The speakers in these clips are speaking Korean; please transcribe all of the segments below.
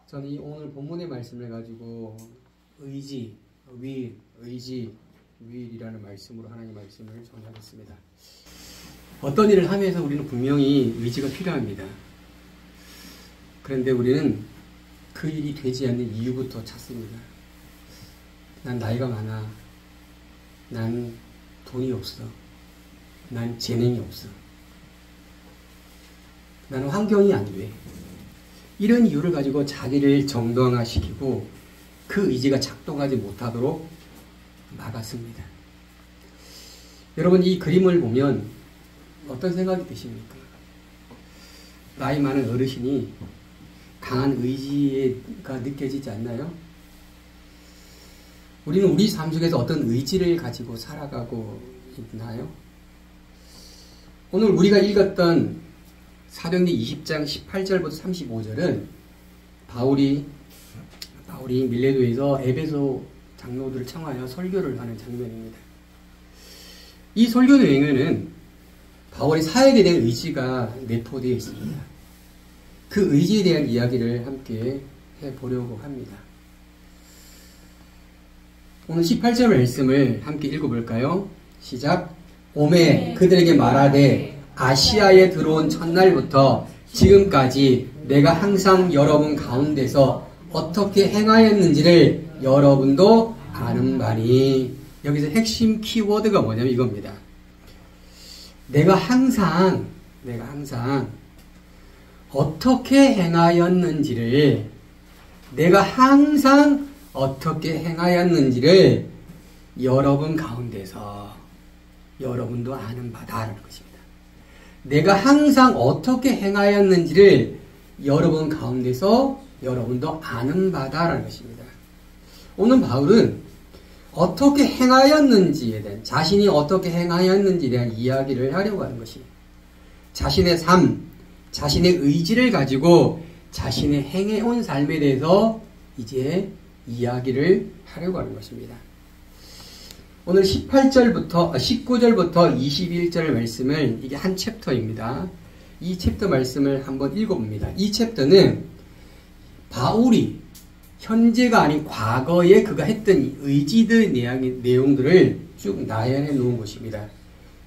저는 이 오늘 본문의 말씀을 가지고 의지, will이라는 말씀으로 하나님의 말씀을 전하겠습니다. 어떤 일을 하면서 우리는 분명히 의지가 필요합니다. 그런데 우리는 그 일이 되지 않는 이유부터 찾습니다. 난 나이가 많아. 난 돈이 없어. 난 재능이 없어. 나는 환경이 안 돼. 이런 이유를 가지고 자기를 정당화시키고 그 의지가 작동하지 못하도록 막았습니다. 여러분, 이 그림을 보면 어떤 생각이 드십니까? 나이 많은 어르신이 강한 의지가 느껴지지 않나요? 우리는 우리 삶 속에서 어떤 의지를 가지고 살아가고 있나요? 오늘 우리가 읽었던 사도행전 20장 18절부터 35절은 바울이 밀레도에서 에베소 장로들을 청하여 설교를 하는 장면입니다. 이 설교 내용에는 바울의 사역에 대한 의지가 내포되어 있습니다. 그 의지에 대한 이야기를 함께 해보려고 합니다. 오늘 18절 말씀을 함께 읽어볼까요? 시작. 오매 그들에게 말하되 아시아에 들어온 첫날부터 지금까지 내가 항상 여러분 가운데서 어떻게 행하였는지를 여러분도 아는 바니. 여기서 핵심 키워드가 뭐냐면 이겁니다. 내가 항상 어떻게 행하였는지를 여러분 가운데서 여러분도 아는 바다라는 것입니다. 내가 항상 어떻게 행하였는지를 여러분 가운데서 여러분도 아는 바다라는 것입니다. 오늘 바울은 어떻게 행하였는지에 대한, 자신이 어떻게 행하였는지에 대한 이야기를 하려고 하는 것입니다. 자신의 삶, 자신의 의지를 가지고 자신의 행해온 삶에 대해서 이제 이야기를 하려고 하는 것입니다. 오늘 19절부터 21절 말씀을, 이게 한 챕터입니다. 이 챕터 말씀을 한번 읽어봅니다. 이 챕터는 바울이 현재가 아닌 과거에 그가 했던 의지들 내용들을 쭉 나열해 놓은 것입니다.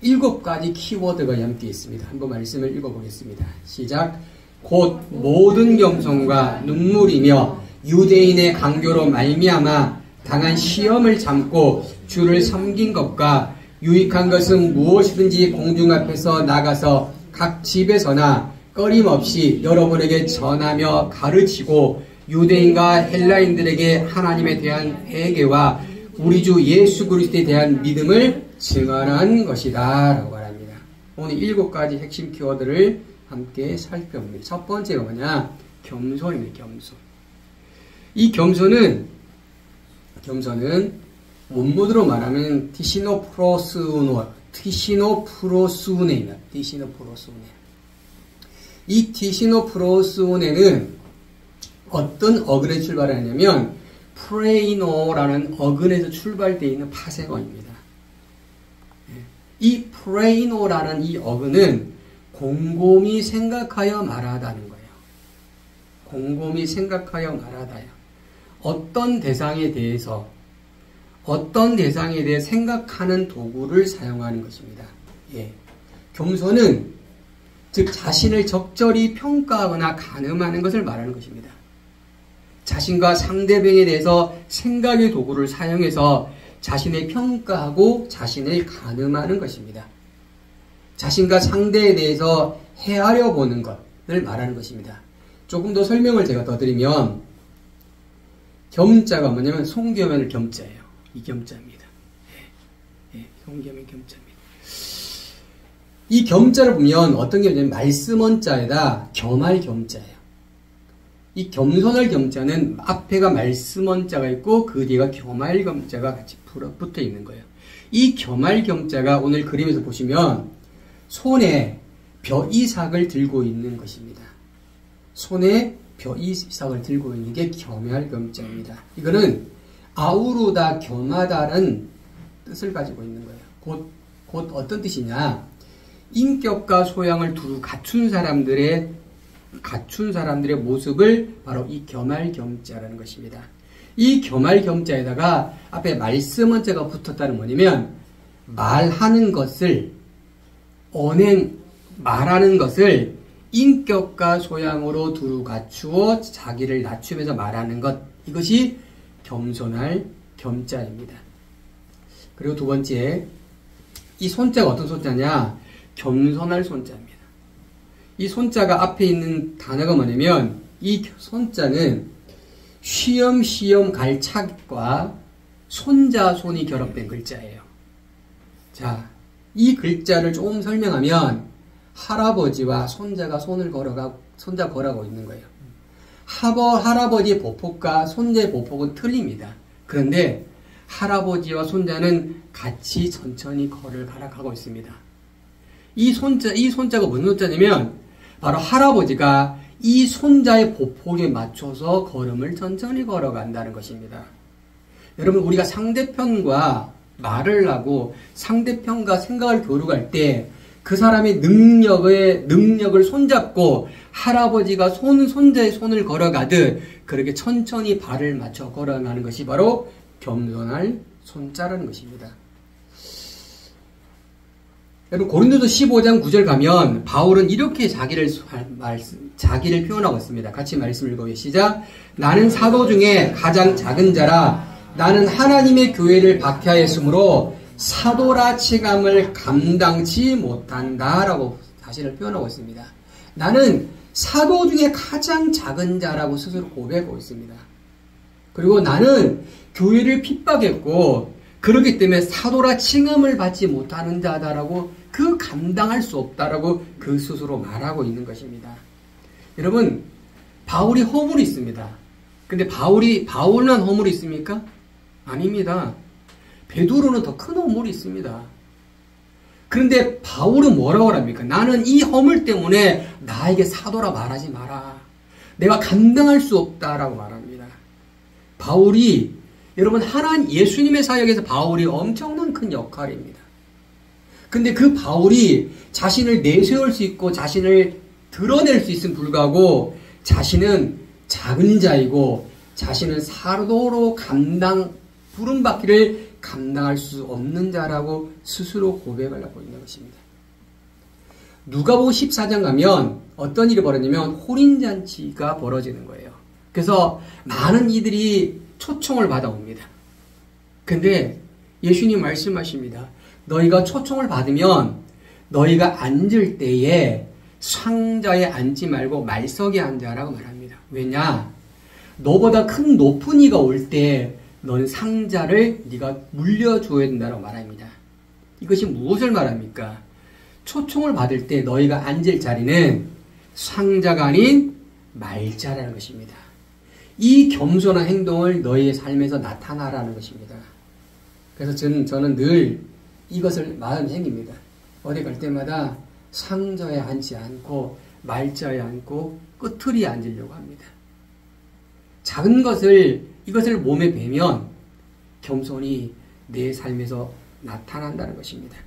7가지 키워드가 함께 있습니다. 한번 말씀을 읽어보겠습니다. 시작. 곧 모든 겸손과 눈물이며 유대인의 강교로 말미암아 당한 시험을 참고 주를 섬긴 것과 유익한 것은 무엇이든지 공중 앞에서 나가서 각 집에서나 꺼림없이 여러분에게 전하며 가르치고 유대인과 헬라인들에게 하나님에 대한 회개와 우리 주 예수 그리스도에 대한 믿음을 증언한 것이다 라고 말합니다. 오늘 7가지 핵심 키워드를 함께 살펴봅니다. 첫 번째가 뭐냐? 겸손입니다. 겸손. 이 겸손은 원문으로 말하면 티시노프로스우네입니다. 이 티시노프로스우네는 어떤 어근에 출발하냐면 프레이노라는 어근에서 출발되어 있는 파생어입니다. 이 프레이노라는 이 어근은 곰곰이 생각하여 말하다는 거예요. 곰곰이 생각하여 말하다요. 어떤 대상에 대해 생각하는 도구를 사용하는 것입니다. 겸손은 즉 자신을 적절히 평가하거나 가늠하는 것을 말하는 것입니다. 자신과 상대방에 대해서 생각의 도구를 사용해서 자신을 평가하고 자신을 가늠하는 것입니다. 자신과 상대에 대해서 헤아려 보는 것을 말하는 것입니다. 조금 더 설명을 제가 더 드리면 겸자가 뭐냐면 송겸의 겸자예요. 이 겸자입니다. 송겸의 겸자입니다. 이 겸자를 보면 어떤 겸자냐면 말씀원자에다 겸할 겸자예요. 이 겸손할 겸자는 앞에가 말씀원자가 있고 그 뒤가 겸할 겸자가 같이 붙어 있는 거예요. 이 겸할 겸자가 오늘 그림에서 보시면 손에 벼이삭을 들고 있는 것입니다. 손에 벼이삭을 들고 있는 게 겸할 겸자입니다. 이거는 아우르다 겸하다는 뜻을 가지고 있는 거예요. 곧 어떤 뜻이냐? 인격과 소양을 두루 갖춘 사람들의 갖춘 사람들의 모습을 바로 이 겸할겸자라는 것입니다. 이 겸할겸자에다가 앞에 말씀원자가 붙었다는 뭐냐면 말하는 것을 말하는 것을 인격과 소양으로 두루 갖추어 자기를 낮추면서 말하는 것, 이것이 겸손할 겸자입니다. 그리고 두 번째, 이 손자가 어떤 손자냐? 겸손할 손자입니다. 이 손자가 앞에 있는 단어가 뭐냐면 이 손자는 쉬엄쉬엄 갈 착과 손자 손이 결합된 글자예요. 자, 이 글자를 조금 설명하면 할아버지와 손자가 손자 걸어가고 있는 거예요. 할아버지의 보폭과 손자의 보폭은 틀립니다. 그런데 할아버지와 손자는 같이 천천히 걸을 가락하고 있습니다. 이 손자가 무슨 손자냐면 바로 할아버지가 이 손자의 보폭에 맞춰서 걸음을 천천히 걸어간다는 것입니다. 여러분, 우리가 상대편과 말을 하고 상대편과 생각을 교류할 때 그 사람의 능력을 손잡고 할아버지가 손자의 손을 걸어가듯 그렇게 천천히 발을 맞춰 걸어가는 것이 바로 겸손할 손자라는 것입니다. 여러분, 고린도서 15장 9절 가면 바울은 이렇게 자기를 표현하고 있습니다. 같이 말씀 읽어보세요. 시작. 나는 사도 중에 가장 작은 자라. 나는 하나님의 교회를 박해하였으므로 사도라 칭함을 감당치 못한다 라고 자신을 표현하고 있습니다. 나는 사도 중에 가장 작은 자라고 스스로 고백하고 있습니다. 그리고 나는 교회를 핍박했고 그렇기 때문에 사도라 칭함을 받지 못하는 자다라고 그 감당할 수 없다라고 그 스스로 말하고 있는 것입니다. 여러분, 바울이 허물이 있습니다. 근데 바울만 허물이 있습니까? 아닙니다. 베드로는 더 큰 허물이 있습니다. 그런데 바울은 뭐라고 합니까? 나는 이 허물 때문에 나에게 사도라 말하지 마라. 내가 감당할 수 없다라고 말합니다. 바울이, 여러분, 예수님의 사역에서 바울이 엄청난 큰 역할입니다. 근데 그 바울이 자신을 내세울 수 있고 자신을 드러낼 수 있음에 불구하고 자신은 작은 자이고 자신은 사도로 부름받기를 감당할 수 없는 자라고 스스로 고백을 하고 있는 것입니다. 누가복음 14장 가면 어떤 일이 벌어지냐면 호린잔치가 벌어지는 거예요. 그래서 많은 이들이 초청을 받아옵니다. 근데 예수님 말씀하십니다. 너희가 초청을 받으면 너희가 앉을 때에 상자에 앉지 말고 말석에 앉아라고 말합니다. 왜냐? 너보다 큰 높은 이가 올 때 너는 상자를 네가 물려줘야 된다고 말합니다. 이것이 무엇을 말합니까? 초청을 받을 때 너희가 앉을 자리는 상자가 아닌 말자라는 것입니다. 이 겸손한 행동을 너희의 삶에서 나타나라는 것입니다. 그래서 저는 늘 이것을 마음에 새깁니다. 어디 갈 때마다 상자에 앉지 않고 말자에 앉고 끄트리에 앉으려고 합니다. 작은 이것을 몸에 배면 겸손이 내 삶에서 나타난다는 것입니다.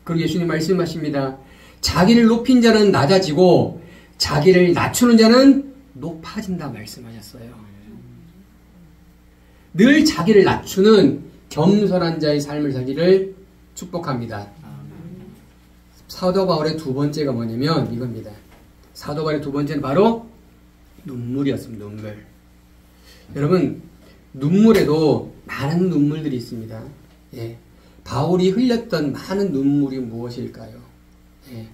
그리고 예수님 말씀하십니다. 자기를 높인 자는 낮아지고 자기를 낮추는 자는 높아진다 말씀하셨어요. 늘 자기를 낮추는 겸손한 자의 삶을 살기를 축복합니다. 사도 바울의 두 번째가 뭐냐면 이겁니다. 사도 바울의 두 번째는 바로 눈물이었습니다. 눈물. 여러분, 눈물에도 많은 눈물들이 있습니다. 예. 바울이 흘렸던 많은 눈물이 무엇일까요? 예.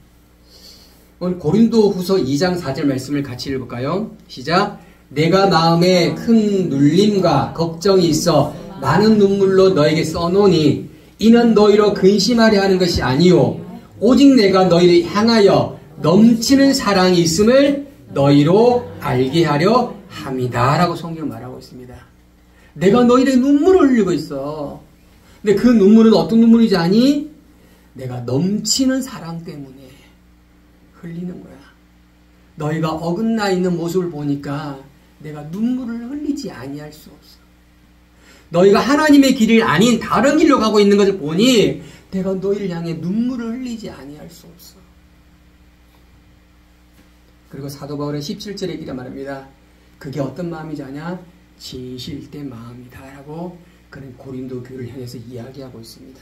오늘 고린도후서 2장 4절 말씀을 같이 읽어볼까요? 시작. 내가 마음에 큰 눌림과 걱정이 있어 많은 눈물로 너에게 써노니 이는 너희로 근심하려 하는 것이 아니요 오직 내가 너희를 향하여 넘치는 사랑이 있음을 너희로 알게 하려 함이다 라고 성경은 말하고 있습니다. 내가 너희에게 눈물을 흘리고 있어. 근데 그 눈물은 어떤 눈물이지 아니? 내가 넘치는 사랑 때문에 흘리는 거야. 너희가 어긋나 있는 모습을 보니까 내가 눈물을 흘리지 아니할 수 없어. 너희가 하나님의 길을 아닌 다른 길로 가고 있는 것을 보니 내가 너희를 향해 눈물을 흘리지 아니할 수 없어. 그리고 사도 바울은 17절에 이렇게 말합니다. 그게 어떤 마음이지 아냐? 진실된 마음이다 라고 그는 고린도 교회를 향해서 이야기하고 있습니다.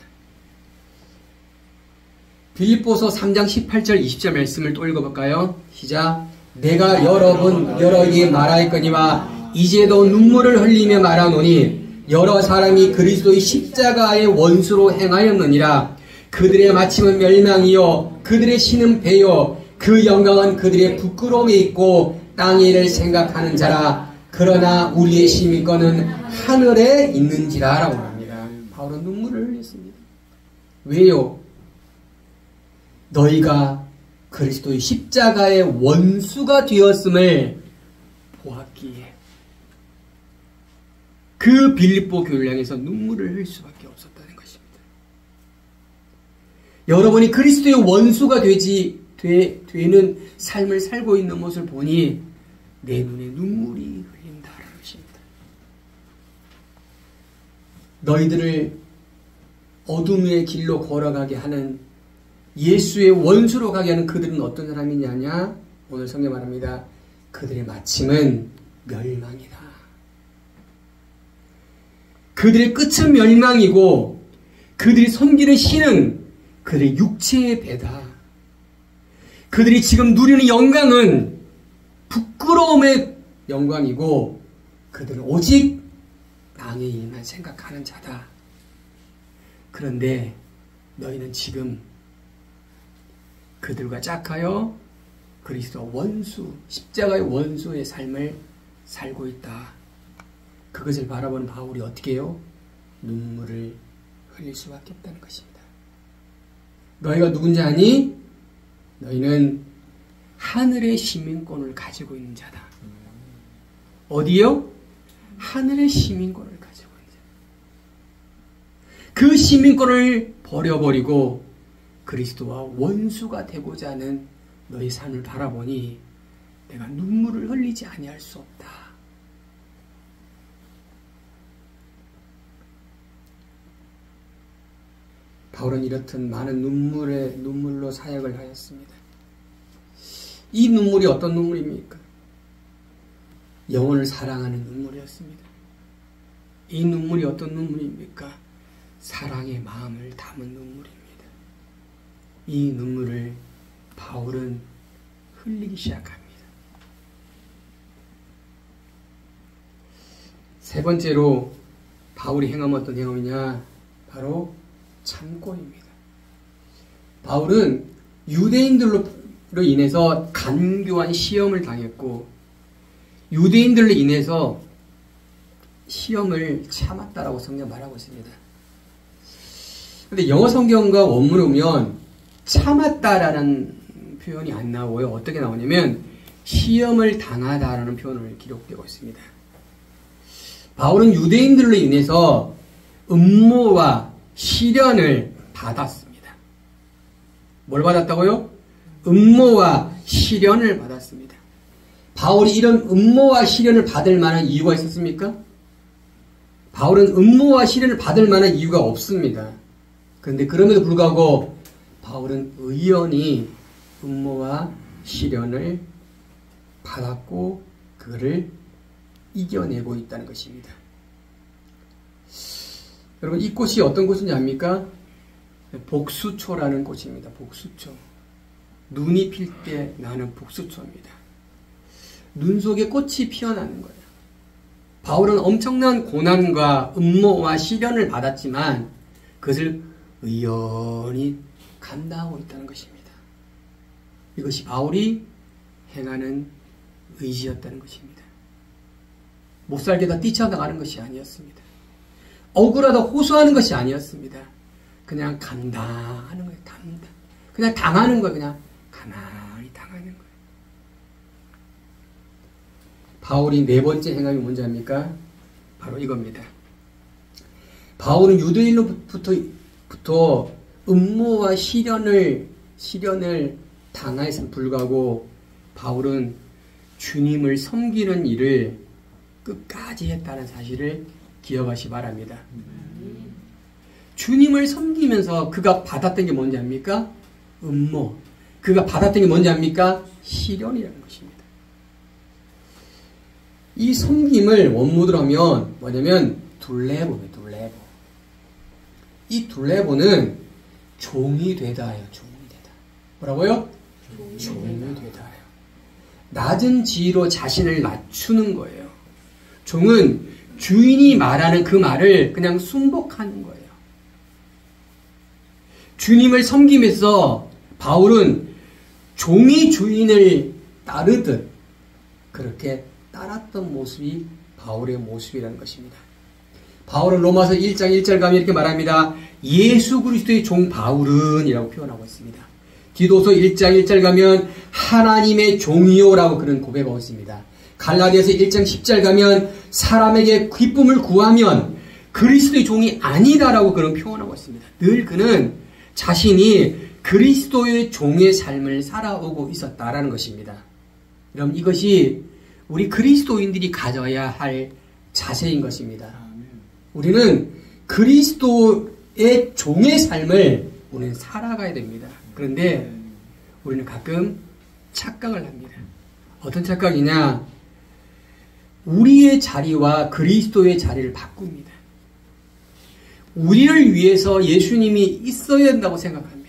빌립보서 3장 18절 20절 말씀을 또 읽어볼까요? 시작. 내가 여러 번 여러에게 말하였거니와 이제도 눈물을 흘리며 말하노니 여러 사람이 그리스도의 십자가의 원수로 행하였느니라. 그들의 마침은 멸망이요 그들의 신은 배요 그 영광은 그들의 부끄러움에 있고 땅의 일을 생각하는 자라. 그러나 우리의 시민권은 하늘에 있는지라 라고 합니다. 바울은 눈물을 흘렸습니다. 왜요? 너희가 그리스도의 십자가의 원수가 되었음을 보았기에 그 빌립보 교회를 향해서 눈물을 흘릴 수밖에 없었다는 것입니다. 여러분이 그리스도의 원수가 되는 삶을 살고 있는 모습을 보니 내 눈에 눈물이 흘린다라는 것입니다. 너희들을 어둠의 길로 걸어가게 하는 예수의 원수로 가게 하는 그들은 어떤 사람이냐냐? 오늘 성경 말합니다. 그들의 마침은 멸망이다. 그들의 끝은 멸망이고 그들이 섬기는 신은 그들의 육체의 배다. 그들이 지금 누리는 영광은 부끄러움의 영광이고 그들은 오직 땅의 일만 생각하는 자다. 그런데 너희는 지금 그들과 짝하여 그리스도 원수, 십자가의 원수의 삶을 살고 있다. 그것을 바라보는 바울이 어떻게 해요? 눈물을 흘릴 수밖에 없다는 것입니다. 너희가 누군지 아니? 너희는 하늘의 시민권을 가지고 있는 자다. 어디요? 하늘의 시민권을 가지고 있는 자다. 그 시민권을 버려버리고 그리스도와 원수가 되고자 하는 너희 삶을 바라보니 내가 눈물을 흘리지 아니할 수 없다. 바울은 이렇듯 많은 눈물로 사역을 하였습니다. 이 눈물이 어떤 눈물입니까? 영혼을 사랑하는 눈물이었습니다. 이 눈물이 어떤 눈물입니까? 사랑의 마음을 담은 눈물입니다. 이 눈물을 바울은 흘리기 시작합니다. 세 번째로 바울이 행한 어떤 행함이냐? 바로 참고입니다. 바울은 유대인들로 인해서 간교한 시험을 당했고 유대인들로 인해서 시험을 참았다라고 성경 말하고 있습니다. 근데 영어 성경과 원문을 보면 참았다라는 표현이 안 나오고요. 어떻게 나오냐면 시험을 당하다라는 표현을 기록되고 있습니다. 바울은 유대인들로 인해서 음모와 시련을 받았습니다. 뭘 받았다고요? 음모와 시련을 받았습니다. 바울이 이런 음모와 시련을 받을 만한 이유가 있었습니까? 바울은 음모와 시련을 받을 만한 이유가 없습니다. 그런데 그럼에도 불구하고 바울은 의연히 음모와 시련을 받았고 그거를 이겨내고 있다는 것입니다. 여러분 이 꽃이 어떤 꽃인지 압니까? 복수초라는 꽃입니다. 복수초. 눈이 필 때 나는 복수초입니다. 눈 속에 꽃이 피어나는 거예요. 바울은 엄청난 고난과 음모와 시련을 받았지만 그것을 의연히 감당하고 있다는 것입니다. 이것이 바울이 행하는 의지였다는 것입니다. 못살게다 뛰쳐나가는 것이 아니었습니다. 억울하다 호소하는 것이 아니었습니다. 그냥 감당하는 거예요. 감당. 그냥 당하는 거예요. 그냥 가만히 당하는 거예요. 바울이 네 번째 행함이 뭔지 압니까? 바로 이겁니다. 바울은 유대인으로부터 음모와 시련을 당하였음에 불구하고 바울은 주님을 섬기는 일을 끝까지 했다는 사실을 기억하시 바랍니다. 주님을 섬기면서 그가 받았던 게 뭔지 압니까? 음모, 그가 받았던 게 뭔지 압니까? 시련이라는 것입니다. 이 섬김을 원문으로 하면 뭐냐면 둘레보입니다. 둘레보. 이 둘레보는 종이 되다예요. 종이 되다. 뭐라고요? 종이 되다예요. 낮은 지위로 자신을 낮추는 거예요. 종은 주인이 말하는 그 말을 그냥 순복하는 거예요. 주님을 섬기면서 바울은 종이 주인을 따르듯 그렇게 따랐던 모습이 바울의 모습이라는 것입니다. 바울은 로마서 1장 1절 가면 이렇게 말합니다. 예수 그리스도의 종 바울은 이라고 표현하고 있습니다. 디도서 1장 1절 가면 하나님의 종이요라고 그런 고백하고 있습니다. 갈라디아서 1장 10절 가면 사람에게 기쁨을 구하면 그리스도의 종이 아니다라고 그런 표현하고 있습니다. 늘 그는 자신이 그리스도의 종의 삶을 살아오고 있었다라는 것입니다. 여러분 이것이 우리 그리스도인들이 가져야 할 자세인 것입니다. 우리는 그리스도의 종의 삶을 우리는 살아가야 됩니다. 그런데 우리는 가끔 착각을 합니다. 어떤 착각이냐? 우리의 자리와 그리스도의 자리를 바꿉니다. 우리를 위해서 예수님이 있어야 된다고 생각합니다.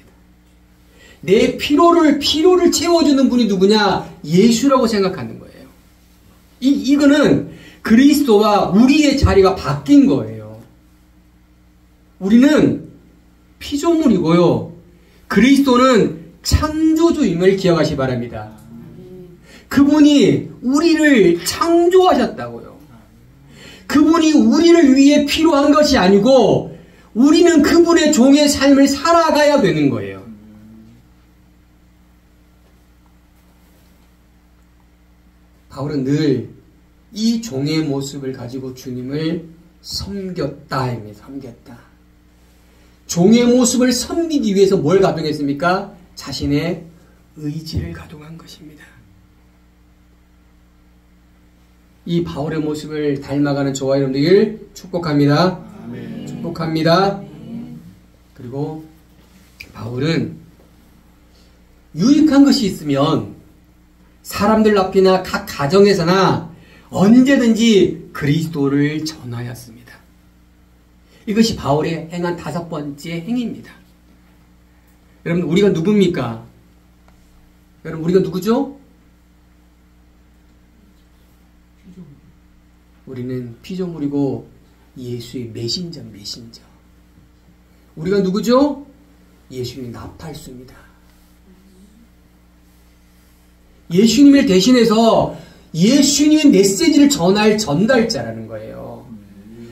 내 피로를 채워주는 분이 누구냐? 예수라고 생각하는 거예요. 이거는 그리스도와 우리의 자리가 바뀐 거예요. 우리는 피조물이고요. 그리스도는 창조주임을 기억하시기 바랍니다. 그분이 우리를 창조하셨다고요. 그분이 우리를 위해 필요한 것이 아니고 우리는 그분의 종의 삶을 살아가야 되는 거예요. 바울은 늘 이 종의 모습을 가지고 주님을 섬겼다입니다. 섬겼다. 종의 모습을 섬기기 위해서 뭘 가동했습니까? 자신의 의지를 가동한 것입니다. 이 바울의 모습을 닮아가는 저와 여러분들 축복합니다. 아멘. 축복합니다. 아멘. 그리고 바울은 유익한 것이 있으면 사람들 앞이나 각 가정에서나 언제든지 그리스도를 전하였습니다. 이것이 바울의 행한 5번째 행위입니다. 여러분 우리가 누굽니까? 여러분 우리가 누구죠? 우리는 피조물이고 예수의 메신저. 우리가 누구죠? 예수님의 나팔수입니다. 예수님을 대신해서 예수님의 메시지를 전할 전달자라는 거예요.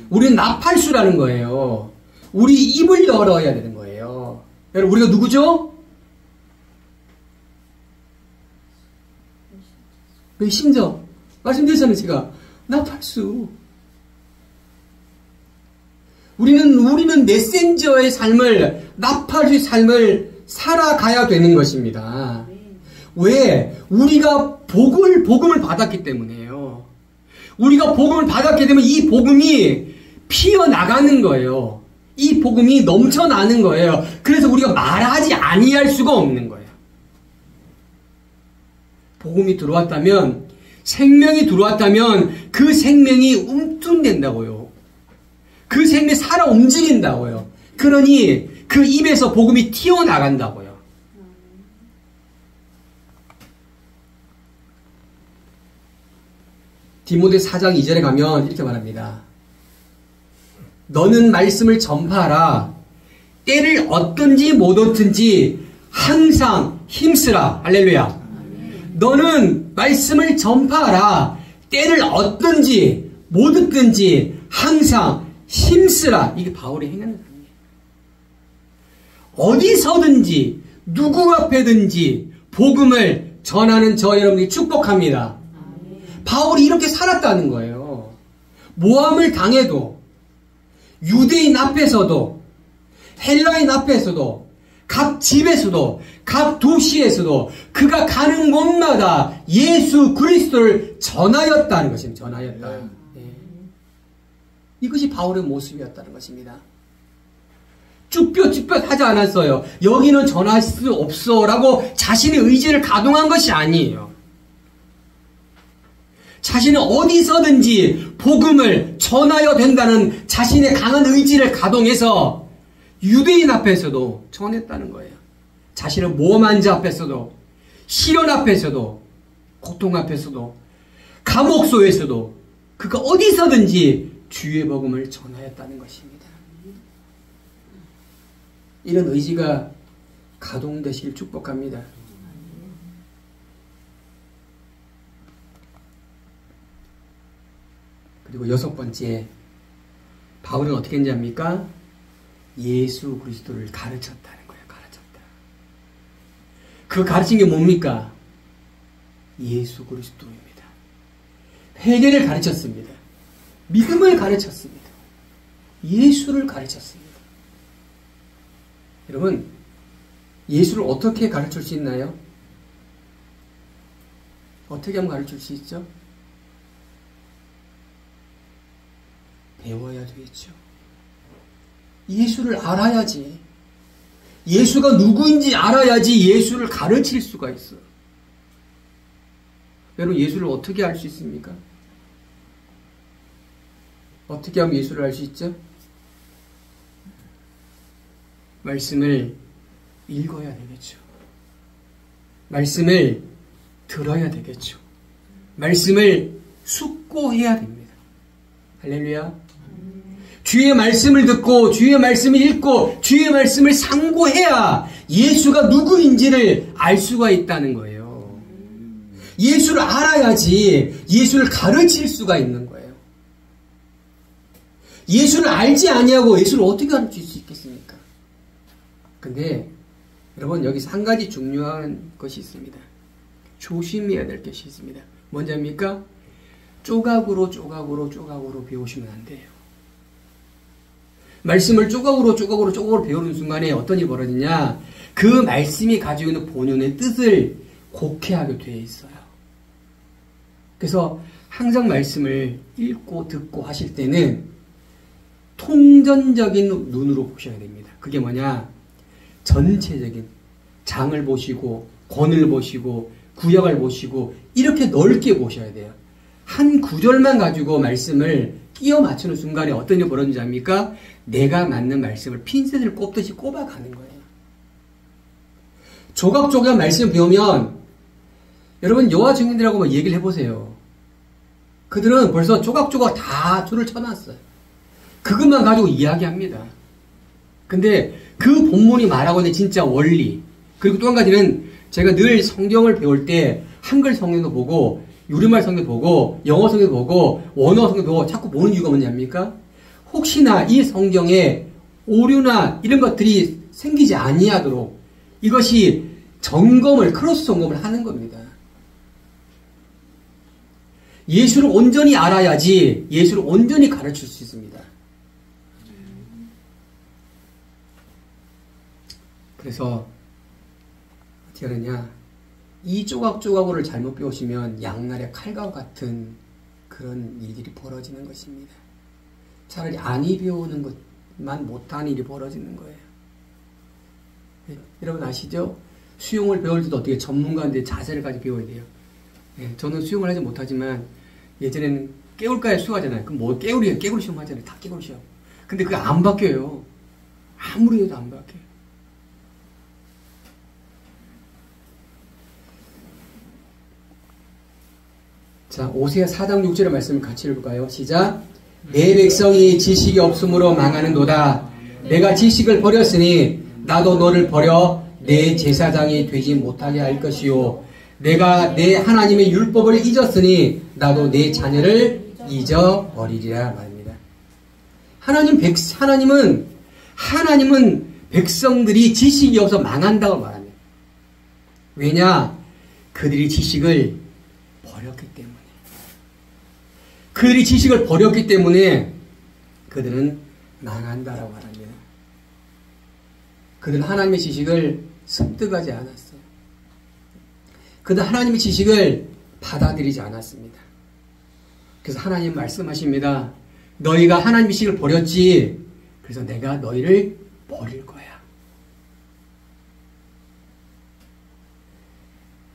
우리는 나팔수라는 거예요. 우리 입을 열어야 되는 거예요. 여러분 우리가 누구죠? 메신저. 말씀드렸잖아요 제가. 나팔수. 우리는 메신저의 삶을, 나팔수의 삶을 살아가야 되는 것입니다. 왜? 우리가 복음을 받았기 때문에요. 우리가 복음을 받았기 때문에 이 복음이 피어나가는 거예요. 이 복음이 넘쳐나는 거예요. 그래서 우리가 말하지 아니할 수가 없는 거예요. 복음이 들어왔다면, 생명이 들어왔다면 그 생명이 움뚱된다고요. 그 생명이 살아 움직인다고요. 그러니 그 입에서 복음이 튀어나간다고요. 디모데 4장 2절에 가면 이렇게 말합니다. 너는 말씀을 전파하라. 때를 얻든지 못 얻든지 항상 힘쓰라. 할렐루야. 너는 말씀을 전파하라. 때를 얻든지 못 얻든지 항상 힘쓰라. 이게 바울의 행하는 삶이에요. 어디서든지 누구 앞에든지 복음을 전하는 저 여러분이 축복합니다. 바울이 이렇게 살았다는 거예요. 모함을 당해도 유대인 앞에서도 헬라인 앞에서도 각 집에서도 각 도시에서도 그가 가는 곳마다 예수 그리스도를 전하였다는 것입니다. 전하였다. 네. 이것이 바울의 모습이었다는 것입니다. 쭈뼛쭈뼛 하지 않았어요. 여기는 전할 수 없어 라고 자신의 의지를 가동한 것이 아니에요. 자신은 어디서든지 복음을 전하여 된다는 자신의 강한 의지를 가동해서 유대인 앞에서도 전했다는 거예요. 자신을 모험한 자 앞에서도, 시련 앞에서도, 고통 앞에서도, 감옥소에서도 그가 어디서든지 주의 복음을 전하였다는 것입니다. 이런 의지가 가동되시길 축복합니다. 그리고 6번째, 바울은 어떻게 했는지 압니까? 예수 그리스도를 가르쳤다는 거예요. 가르쳤다. 그 가르친 게 뭡니까? 예수 그리스도입니다. 회개를 가르쳤습니다. 믿음을 가르쳤습니다. 예수를 가르쳤습니다. 여러분, 예수를 어떻게 가르칠 수 있나요? 어떻게 하면 가르칠 수 있죠? 배워야 되겠죠. 예수를 알아야지. 예수가 누구인지 알아야지 예수를 가르칠 수가 있어. 여러분, 예수를 어떻게 알 수 있습니까? 어떻게 하면 예수를 알 수 있죠? 말씀을 읽어야 되겠죠. 말씀을 들어야 되겠죠. 말씀을 숙고해야 됩니다. 할렐루야. 주의 말씀을 듣고 주의 말씀을 읽고 주의 말씀을 상고해야 예수가 누구인지를 알 수가 있다는 거예요. 예수를 알아야지 예수를 가르칠 수가 있는 거예요. 예수를 알지 아니하고 예수를 어떻게 가르칠 수 있겠습니까? 근데 여러분, 여기서 한 가지 중요한 것이 있습니다. 조심해야 될 것이 있습니다. 뭔지입니까? 조각으로 배우시면 안 돼요. 말씀을 조각으로 배우는 순간에 어떤 일이 벌어지냐? 그 말씀이 가지고 있는 본연의 뜻을 곡해하게 되어 있어요. 그래서 항상 말씀을 읽고 듣고 하실 때는 통전적인 눈으로 보셔야 됩니다. 그게 뭐냐? 전체적인 장을 보시고 권을 보시고 구약을 보시고 이렇게 넓게 보셔야 돼요. 한 구절만 가지고 말씀을 끼워 맞추는 순간에 어떤 일이 벌어지는지 압니까? 내가 맞는 말씀을 핀셋을 꼽듯이 꼽아가는 거예요. 조각조각 말씀 배우면 여러분, 여호와 증인들하고 뭐 얘기를 해보세요. 그들은 벌써 조각조각 다 줄을 쳐놨어요. 그것만 가지고 이야기합니다. 근데 그 본문이 말하고 있는 진짜 원리, 그리고 또 한 가지는 제가 늘 성경을 배울 때 한글 성경도 보고 우리말 성경 보고 영어 성경 보고 원어 성경 보고 자꾸 보는 이유가 뭐냐입니까? 혹시나 이 성경에 오류나 이런 것들이 생기지 아니하도록 이것이 점검을, 크로스 점검을 하는 겁니다. 예수를 온전히 알아야지 예수를 온전히 가르칠 수 있습니다. 그래서 어떻게 하느냐, 이 조각조각으로를 잘못 배우시면 양날의 칼과 같은 그런 일들이 벌어지는 것입니다. 차라리 안이 배우는 것만 못하는 일이 벌어지는 거예요. 여러분 아시죠? 수영을 배울 때도 어떻게 전문가인데 자세를 가지고 배워야 돼요. 저는 수영을 하지 못하지만 예전에는 깨울가에 수영하잖아요. 그럼 뭐 깨우리 시험 하잖아요. 다 깨우리 시험. 근데 그게 안 바뀌어요. 아무리 해도 안 바뀌어요. 자, 오세아 4장 6절의 말씀을 같이 읽을까요? 시작. 내 백성이 지식이 없으므로 망하는도다. 내가 지식을 버렸으니 나도 너를 버려 내 제사장이 되지 못하게 할 것이요. 내가 내 하나님의 율법을 잊었으니 나도 내 자녀를 잊어버리리라 말입니다. 하나님은 백성들이 지식이 없어 망한다고 말합니다. 왜냐? 그들이 지식을 버렸기 때문에. 그들이 지식을 버렸기 때문에 그들은 망한다라고 말합니다. 그들은 하나님의 지식을 습득하지 않았어요. 그들은 하나님의 지식을 받아들이지 않았습니다. 그래서 하나님 말씀하십니다. 너희가 하나님의 지식을 버렸지. 그래서 내가 너희를 버릴 거야.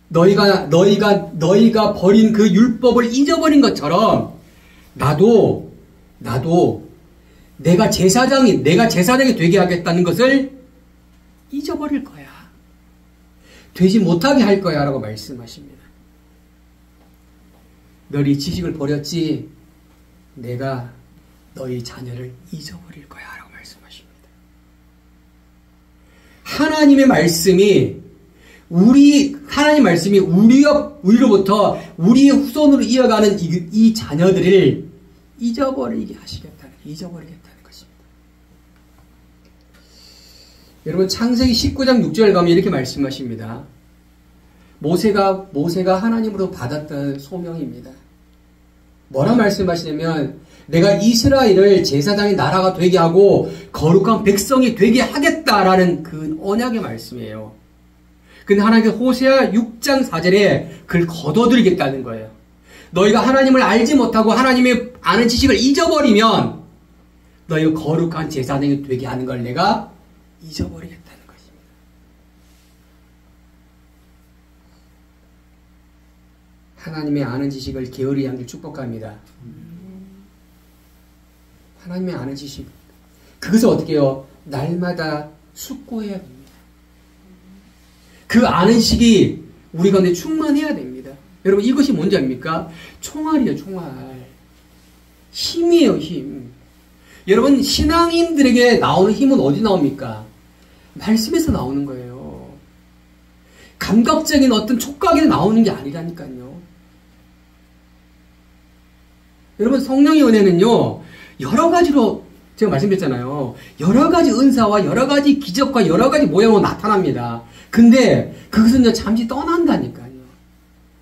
너희가 버린 그 율법을 잊어버린 것처럼 나도 내가 제사장이 되게 하겠다는 것을 잊어버릴 거야. 되지 못하게 할 거야 라고 말씀하십니다. 너희 지식을 버렸지 내가 너희 자녀를 잊어버릴 거야 라고 말씀하십니다. 하나님의 말씀이 우리로부터 우리의 후손으로 이어가는 이 자녀들을 잊어버리겠다는 것입니다. 여러분 창세기 19장 6절 가면 이렇게 말씀하십니다. 모세가 하나님으로 받았던 소명입니다. 뭐라 말씀하시냐면 내가 이스라엘을 제사장의 나라가 되게 하고 거룩한 백성이 되게 하겠다라는 그 언약의 말씀이에요. 근데 하나님께서 호세아 6장 4절에 그걸 거둬들이겠다는 거예요. 너희가 하나님을 알지 못하고 하나님의 아는 지식을 잊어버리면 너희가 거룩한 제사장이 되게 하는 걸 내가 잊어버리겠다는 것입니다. 하나님의 아는 지식을 게으르게 하는 길 축복합니다. 하나님의 아는 지식. 그것을 어떻게 해요? 날마다 숙고해야 됩니다. 그 아는 지식이 우리 가운데 충만해야 됩니다. 여러분 이것이 뭔지 압니까? 총알이에요. 총알. 힘이에요. 힘. 여러분 신앙인들에게 나오는 힘은 어디 나옵니까? 말씀에서 나오는 거예요. 감각적인 어떤 촉각에서 나오는 게 아니라니까요. 여러분 성령의 은혜는요. 여러 가지로 제가 말씀드렸잖아요. 여러 가지 은사와 여러 가지 기적과 여러 가지 모양으로 나타납니다. 근데 그것은 잠시 떠난다니까요.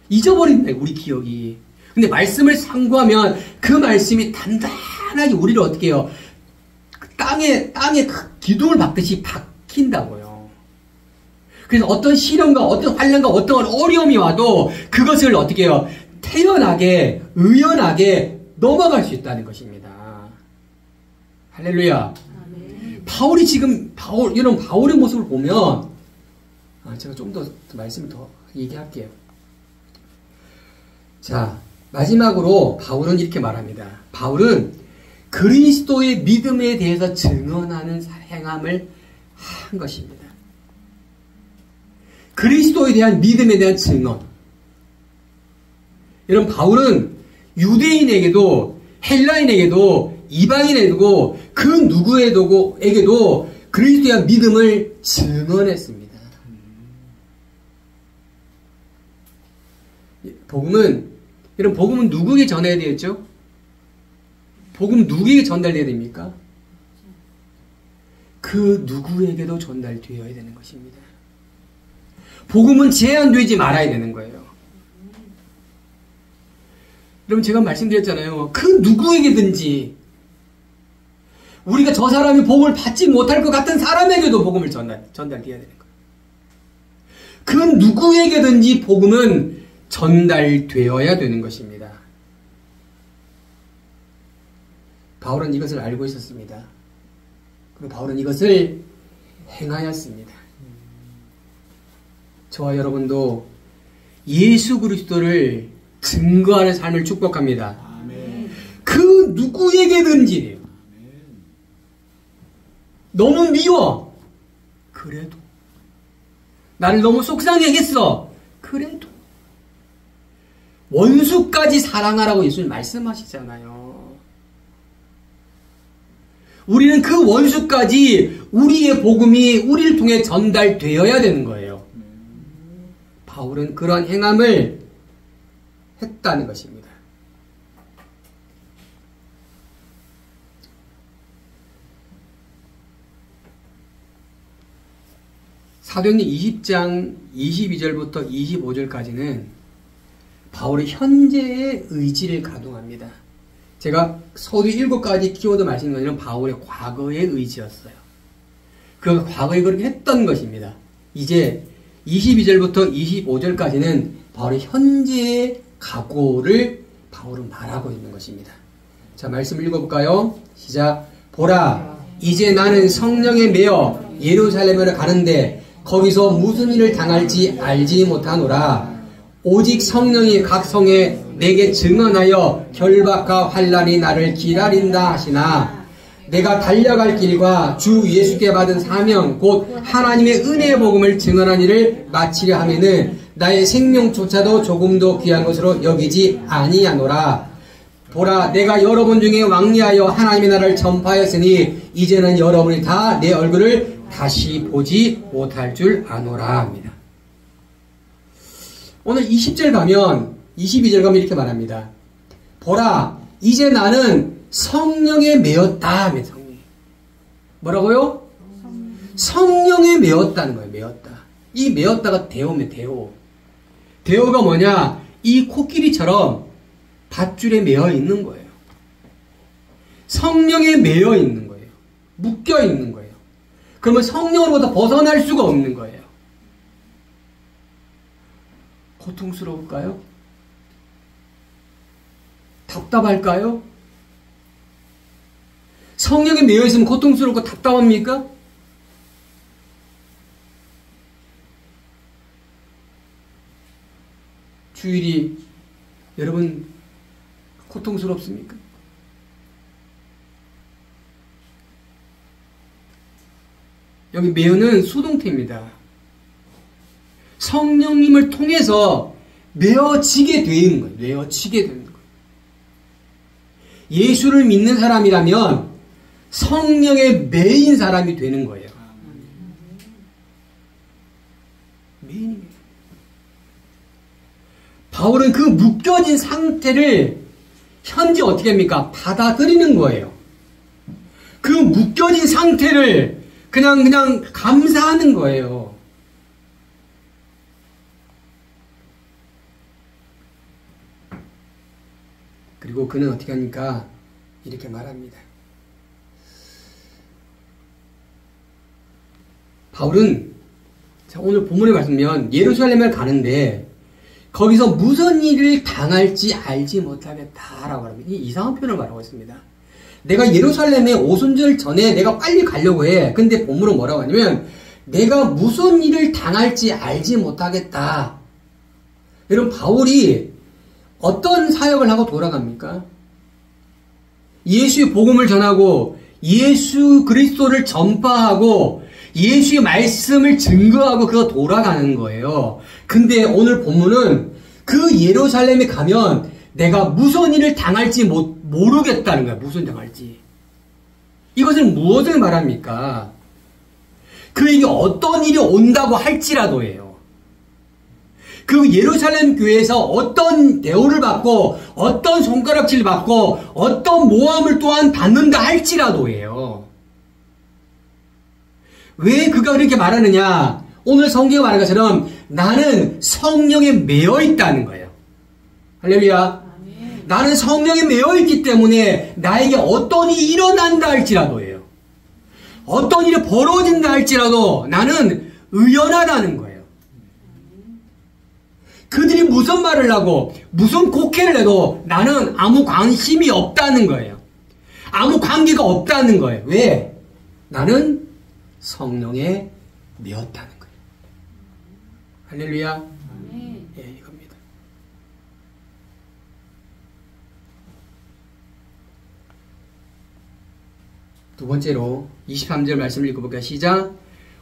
잊어버린다 우리 기억이. 근데 말씀을 상고하면 그 말씀이 단단하게 우리를 어떻게 해요? 땅에 기둥을 박듯이 박힌다고요. 그래서 어떤 시련과 어떤 환난과 어떤 어려움이 와도 그것을 어떻게 해요? 태연하게 의연하게 넘어갈 수 있다는 것입니다. 할렐루야. 여러분 바울의 모습을 보면 제가 좀 더 말씀을 더 얘기할게요. 자, 마지막으로 바울은 이렇게 말합니다. 바울은 그리스도의 믿음에 대해서 증언하는 행함을 한 것입니다. 그리스도에 대한 믿음에 대한 증언. 여러분 바울은 유대인에게도 헬라인에게도 이방인에게도 그 누구에게도 그리스도에 대한 믿음을 증언했습니다. 복음은 누구에게 전해야 되겠죠? 복음 누구에게 전달돼야 됩니까? 그 누구에게도 전달되어야 되는 것입니다. 복음은 제한되지 말아야 되는 거예요. 여러분 제가 말씀드렸잖아요. 그 누구에게든지 우리가 저 사람이 복음을 받지 못할 것 같은 사람에게도 복음을 전달해야 되는 거예요. 그 누구에게든지 복음은 전달되어야 되는 것입니다. 바울은 이것을 알고 있었습니다. 그리고 바울은 이것을 행하였습니다. 저와 여러분도 예수 그리스도를 증거하는 삶을 축복합니다. 아멘. 그 누구에게든지 너무 미워. 그래도 나를 너무 속상해 했어. 그래도 원수까지 사랑하라고 예수님 말씀하시잖아요. 우리는 그 원수까지 우리의 복음이 우리를 통해 전달되어야 되는 거예요. 바울은 그러한 행함을 했다는 것입니다. 사도행전 20장 22절부터 25절까지는 바울의 현재의 의지를 가동합니다. 제가 서두 7가지 키워드 말씀드린 것은 바울의 과거의 의지였어요. 그 과거에 그렇게 했던 것입니다. 이제 22절부터 25절까지는 바울의 현재의 각오를 바울은 말하고 있는 것입니다. 자, 말씀 읽어볼까요? 시작. 보라, 이제 나는 성령에 매여 예루살렘으로 가는데 거기서 무슨 일을 당할지 알지 못하노라. 오직 성령이 각 성에 내게 증언하여 결박과 환난이 나를 기다린다 하시나 내가 달려갈 길과 주 예수께 받은 사명 곧 하나님의 은혜의 복음을 증언한 일을 마치려 하면은 나의 생명조차도 조금도 귀한 것으로 여기지 아니하노라. 보라, 내가 여러분 중에 왕래하여 하나님의 나라를 전파하였으니 이제는 여러분이 다 내 얼굴을 다시 보지 못할 줄 아노라 합니다. 오늘 20절 가면 22절 가면 이렇게 말합니다. 보라, 이제 나는 성령에 매였다 하면 성령. 뭐라고요? 성령에 매였다는 거예요. 매였다. 이 매였다가 대오면 대오. 대오가 뭐냐? 이 코끼리처럼 밧줄에 매여 있는 거예요. 성령에 매여 있는 거예요. 묶여 있는 거예요. 그러면 성령으로부터 벗어날 수가 없는 거예요. 고통스러울까요? 답답할까요? 성령에 매여 있으면 고통스럽고 답답합니까? 주일이 여러분 고통스럽습니까? 여기 매어는 수동태입니다. 성령님을 통해서 매어지게 되는 거예요. 매어지게 되는 거예요. 예수를 믿는 사람이라면 성령에 매인 사람이 되는 거예요. 매인입니다. 바울은 그 묶여진 상태를 현재 어떻게 합니까? 받아들이는 거예요. 그 묶여진 상태를 그냥 감사하는 거예요. 그리고 그는 어떻게 합니까? 이렇게 말합니다. 바울은 오늘 본문에 말씀면 예루살렘을 가는데 거기서 무슨 일을 당할지 알지 못하겠다라고 합니다. 이 이상한 표현을 말하고 있습니다. 내가 예루살렘에 오순절 전에 내가 빨리 가려고 해. 근데 본문은 뭐라고 하냐면 내가 무슨 일을 당할지 알지 못하겠다. 여러분 바울이 어떤 사역을 하고 돌아갑니까? 예수의 복음을 전하고 예수 그리스도를 전파하고 예수의 말씀을 증거하고 그가 돌아가는 거예요. 근데 오늘 본문은 그 예루살렘에 가면 내가 무슨 일을 당할지 모르겠다는 거야. 무슨 당할지. 이것은 무엇을 말합니까? 그에게 어떤 일이 온다고 할지라도예요. 그 예루살렘 교회에서 어떤 대우를 받고 어떤 손가락질을 받고 어떤 모함을 또한 받는다 할지라도예요. 왜 그가 그렇게 말하느냐? 오늘 성경이 말한 것처럼 나는 성령에 매여 있다는 거예요. 할렐루야. 나는 성령에 매여 있기 때문에 나에게 어떤 일이 일어난다 할지라도예요. 어떤 일이 벌어진다 할지라도 나는 의연하다는 거예요. 그들이 무슨 말을 하고 무슨 곡해를 해도 나는 아무 관심이 없다는 거예요. 아무 관계가 없다는 거예요. 왜? 나는 성령에 매였다는 거예요. 할렐루야. 예, 이겁니다. 두 번째로 23절 말씀을 읽어볼까요? 시작.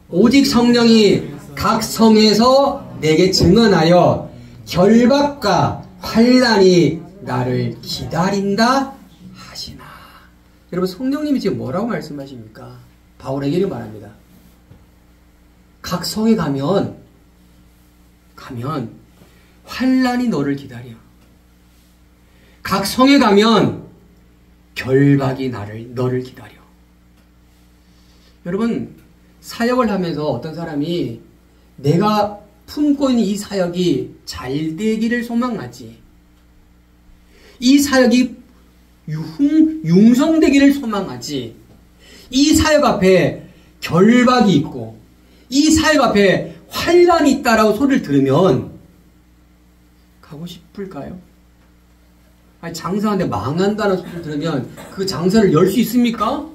오직 성령이 각 성에서 내게 증언하여 결박과 환난이 나를 기다린다 하시나. 여러분 성령님이 지금 뭐라고 말씀하십니까? 바울에게 말합니다. 각 성에 가면 환난이 너를 기다려. 각 성에 가면 결박이 너를 기다려. 여러분 사역을 하면서 어떤 사람이 내가 품고 있는 이 사역이 잘 되기를 소망하지. 이 사역이 융성되기를 소망하지. 이 사역 앞에 결박이 있고 이 사역 앞에 환난이 있다라고 소리를 들으면 가고 싶을까요? 아니, 장사하는데 망한다는 소리를 들으면 그 장사를 열 수 있습니까?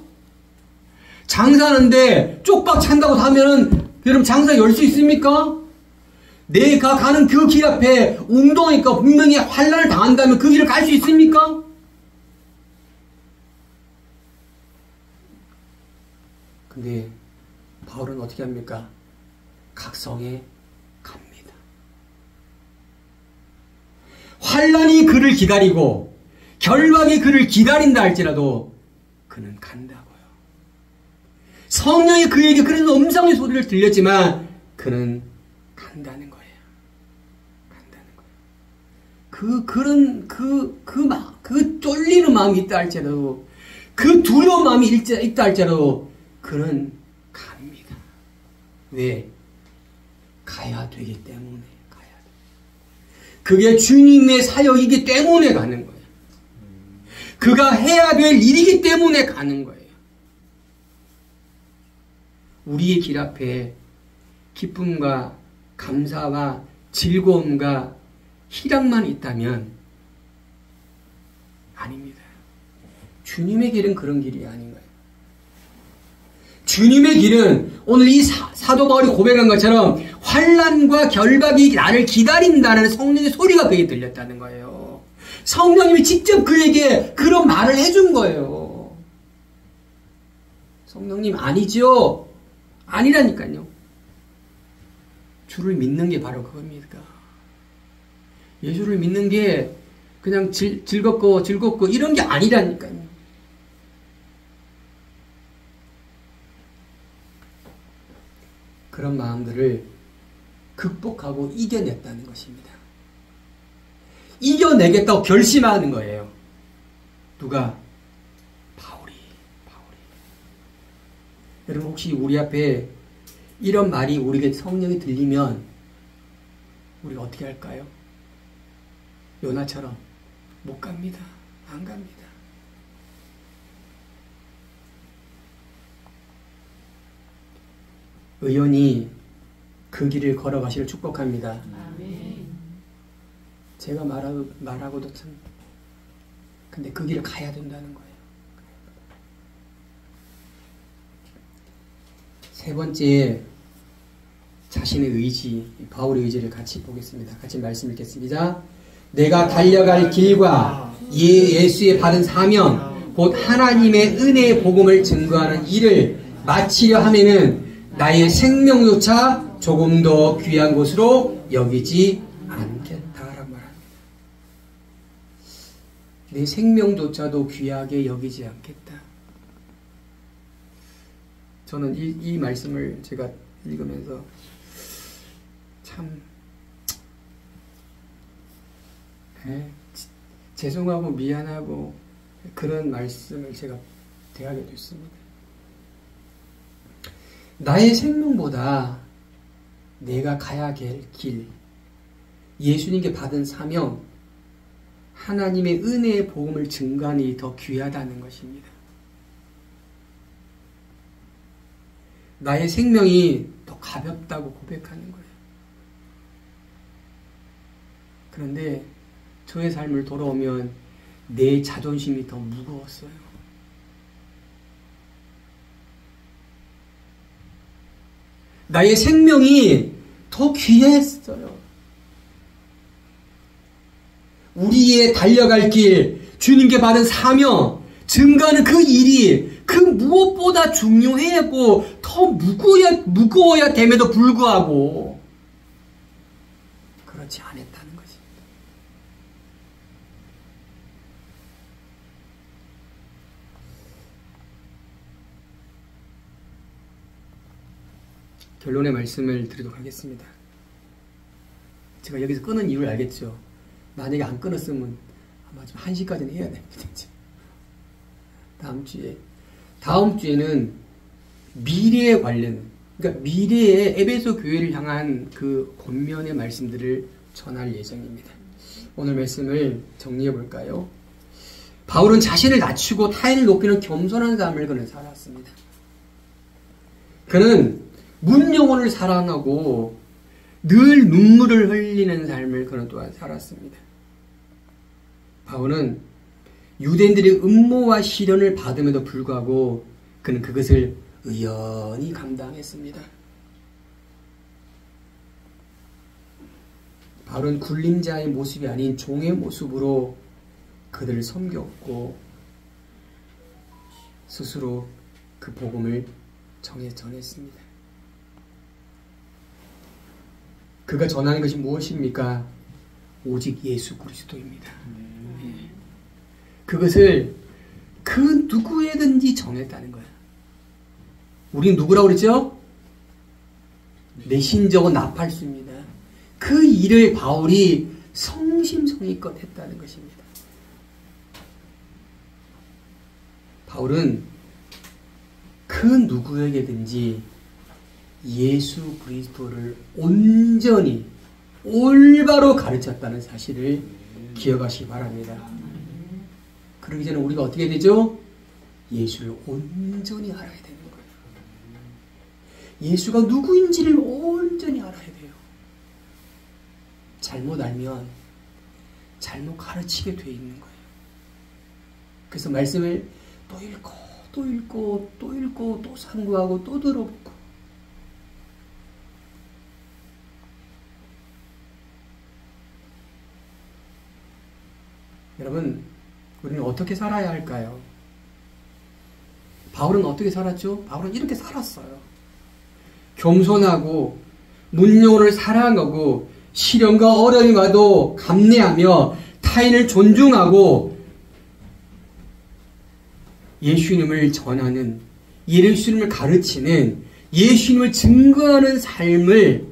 장사하는데 쪽박 찬다고 하면은 여러분 장사 열 수 있습니까? 내가 가는 그 길 앞에 웅동이니까 분명히 환난을 당한다면 그 길을 갈 수 있습니까? 근데 바울은 어떻게 합니까? 각성해 갑니다. 환난이 그를 기다리고 결박이 그를 기다린다 할지라도 그는 간다고요. 성령이 그에게 그래서 음성의 소리를 들렸지만 그는 간다는 거예요. 간다는 거예요. 그 쫄리는 마음이 있다 할지라도, 그 두려운 마음이 있다 할지라도 그는 갑니다. 왜? 가야 되기 때문에 가야 돼. 그게 주님의 사역이기 때문에 가는 거예요. 그가 해야 될 일이기 때문에 가는 거예요. 우리의 길 앞에 기쁨과 감사와 즐거움과 희락만 있다면 아닙니다. 주님의 길은 그런 길이 아닌 거예요. 주님의 길은 오늘 이 사도 바울이 고백한 것처럼 환난과 결박이 나를 기다린다는 성령의 소리가 그에게 들렸다는 거예요. 성령님이 직접 그에게 그런 말을 해준 거예요. 성령님 아니죠? 아니라니까요. 주를 믿는 게 바로 그겁니다. 예수를 믿는 게 그냥 즐겁고 이런 게 아니라니까요. 그런 마음들을 극복하고 이겨냈다는 것입니다. 이겨내겠다고 결심하는 거예요. 누가? 바울이. 여러분 혹시 우리 앞에 이런 말이 우리에게 성령이 들리면 우리가 어떻게 할까요? 요나처럼 못 갑니다. 안 갑니다. 의원이 그 길을 걸어가시를 축복합니다. 아멘. 제가 말하고도 참 근데 그 길을 가야 된다는 거예요. 세 번째, 자신의 의지, 바울의 의지를 같이 보겠습니다. 같이 말씀 읽겠습니다. 내가 달려갈 길과 예수의 받은 사명, 곧 하나님의 은혜의 복음을 증거하는 일을 마치려 하면은 나의 생명조차 조금 더 귀한 것으로 여기지 않겠다라고 말합니다. 내 생명조차도 귀하게 여기지 않겠다. 저는 이 말씀을 제가 읽으면서 참 죄송하고 미안하고 그런 말씀을 제가 대하게 됐습니다. 나의 생명보다 내가 가야 할 길, 예수님께 받은 사명, 하나님의 은혜의 복음을 증거하는 일이 더 귀하다는 것입니다. 나의 생명이 더 가볍다고 고백하는 거예요. 그런데 저의 삶을 돌아오면 내 자존심이 더 무거웠어요. 나의 생명이 더 귀했어요. 우리의 달려갈 길, 주님께 받은 사명, 증거하는 그 일이 그 무엇보다 중요했고 더 무거워야 됨에도 불구하고 그렇지 않았다는 것입니다. 결론의 말씀을 드리도록 하겠습니다. 제가 여기서 끊은 이유를 알겠죠. 만약에 안 끊었으면 아마 좀 1시까지는 해야 됩니다. 다음 주에는 미래에 관련, 그러니까 미래의 에베소 교회를 향한 그 권면의 말씀들을 전할 예정입니다. 오늘 말씀을 정리해 볼까요? 바울은 자신을 낮추고 타인을 높이는 겸손한 삶을 그는 살았습니다. 그는 문영혼을 사랑하고 늘 눈물을 흘리는 삶을 그는 또한 살았습니다. 바울은 유대인들의 음모와 시련을 받음에도 불구하고 그는 그것을 의연히 감당했습니다. 바울은 굴림자의 모습이 아닌 종의 모습으로 그들을 섬겼고 스스로 그 복음을 전했습니다. 그가 전하는 것이 무엇입니까? 오직 예수 그리스도입니다. 예. 그것을 그 누구에든지 전했다는 거예요. 우리는 누구라고 그랬죠? 메신저고 나팔수입니다. 그 일을 바울이 성심성의껏 했다는 것입니다. 바울은 그 누구에게든지 예수 그리스도를 온전히 올바로 가르쳤다는 사실을 기억하시기 바랍니다. 그러기 전에 우리가 어떻게 되죠? 예수를 온전히 알아야 되는 거예요. 예수가 누구인지를 온전히 알아야 돼요. 잘못 알면 잘못 가르치게 돼 있는 거예요. 그래서 말씀을 또 읽고 또 읽고 또 읽고 또 상고하고 또 들어보고 여러분 우리는 어떻게 살아야 할까요? 바울은 어떻게 살았죠? 바울은 이렇게 살았어요. 겸손하고 문용을 사랑하고 시련과 어려움이 와도 감내하며 타인을 존중하고 예수님을 전하는, 예수님을 가르치는, 예수님을 증거하는 삶을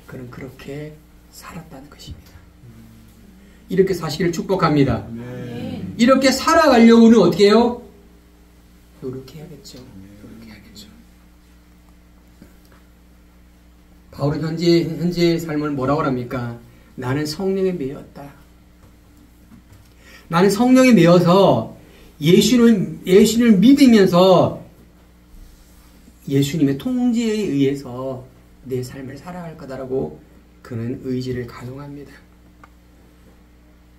그는 그렇게 살았다는 것입니다. 이렇게 사시기를 축복합니다. 이렇게 살아가려고 우리는 어떻게 해요? 노력해야겠죠. 노력해야겠죠. 바울은 현재의 삶을 뭐라고 합니까? 나는 성령에 매였다. 나는 성령에 매여서 예수님을 믿으면서 예수님의 통제에 의해서 내 삶을 살아갈 거다라고 그는 의지를 가동합니다.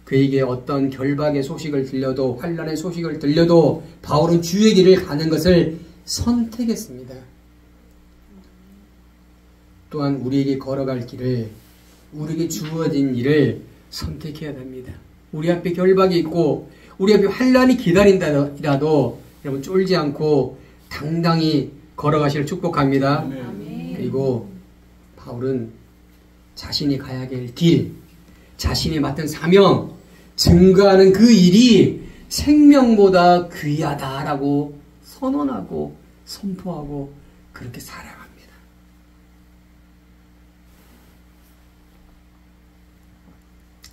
그에게 어떤 결박의 소식을 들려도 환난의 소식을 들려도 바울은 주의 길을 가는 것을 선택했습니다. 또한 우리에게 걸어갈 길을, 우리에게 주어진 일을 선택해야 합니다. 우리 앞에 결박이 있고 우리 앞에 환난이 기다린다라도 여러분 쫄지 않고 당당히 걸어가시를 축복합니다. 아멘. 그리고 바울은 자신이 가야 할 길, 자신이 맡은 사명, 증거하는 그 일이 생명보다 귀하다라고 선언하고 선포하고 그렇게 살아갑니다.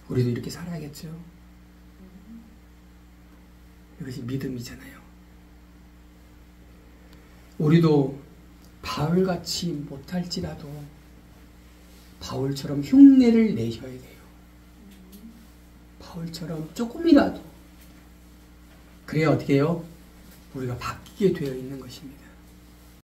우리도 이렇게 살아야겠죠. 이것이 믿음이잖아요. 우리도 바울같이 못할지라도 바울처럼 흉내를 내셔야 돼요. 바울처럼 조금이라도. 그래야 어떻게 해요? 우리가 바뀌게 되어 있는 것입니다.